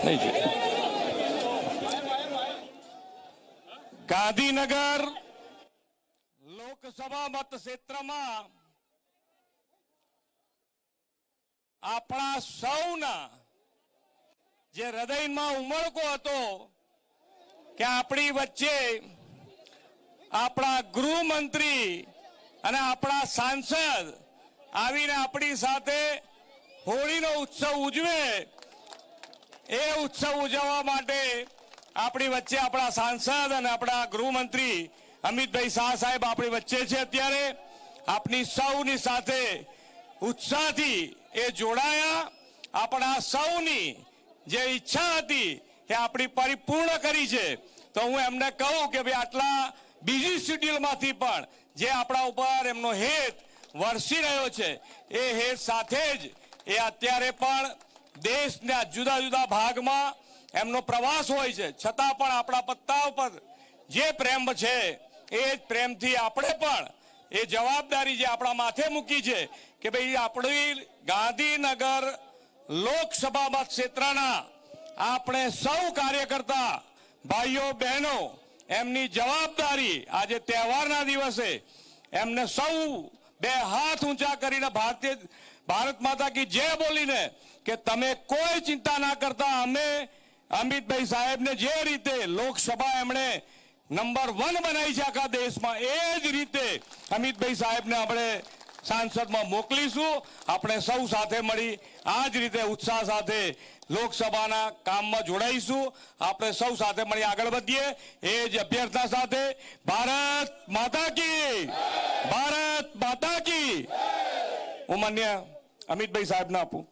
नहीं जी। गांधीनगर लोकसभा मत क्षेत्र में अपना सौना जे हृदय में उमळको हतो कि अपनी वच्चे अपना गृहमंत्री અને આપણા સાંસદ આવીને આપણી સાથે હોળીનો ઉત્સવ ઉજવે, એ ઉત્સવ ઉજવવા માટે આપણી વચ્ચે આપણા સાંસદ અને આપણા ગૃહમંત્રી અમિતભાઈ શાહ સાહેબ આપણી વચ્ચે છે। અત્યારે આપની સૌની સાથે ઉત્સાહથી એ જોડાયા, આપણા સૌની જે ઈચ્છા હતી એ આપણી પરિપૂર્ણ કરી છે। તો હું એમને કહું કે ભાઈ આટલા બીજી શેડ્યુલમાંથી પણ જે આપણા ઉપર એમનો હેત વરસી રહ્યો છે, એ હેત સાથે જ એ અત્યારે પણ દેશના જુદા જુદા ભાગમાં એમનો પ્રવાસ હોય છે, છતાં પણ આપણા પત્તા ઉપર જે પ્રેમ છે એ જ પ્રેમથી આપણે પણ એ જવાબદારી જે આપણા માથે મૂકી છે કે ભાઈ આપણી ગાંધીનગર લોકસભા મત ક્ષેત્રના આપણે સૌ કાર્યકર્તા ભાઈઓ બહેનો એમની જવાબદારી આજે તહેવારના દિવસે એમને સૌ બે હાથ ઊંચા કરીને ભારત માતા કી જય બોલીને કે તમે કોઈ ચિંતા ના કરતા, અમે અમિતભાઈ સાહેબને જે રીતે લોકસભા એમણે નંબર 1 બનાવી છે આખા દેશમાં, એ જ રીતે અમિતભાઈ સાહેબને આપણે સાંસદમાં મોકલીશું। આપણે સૌ સાથે મળી આ જ રીતે ઉત્સાહ સાથે લોકસભાના કામમાં જોડાઈશું। આપણે સૌ સાથે મળી આગળ વધીએ એ જ અભ્યર્થના સાથે। ભારત માતા કી, ભારત માતા કી। હું માન્ય અમિતભાઈ સાહેબને આપું।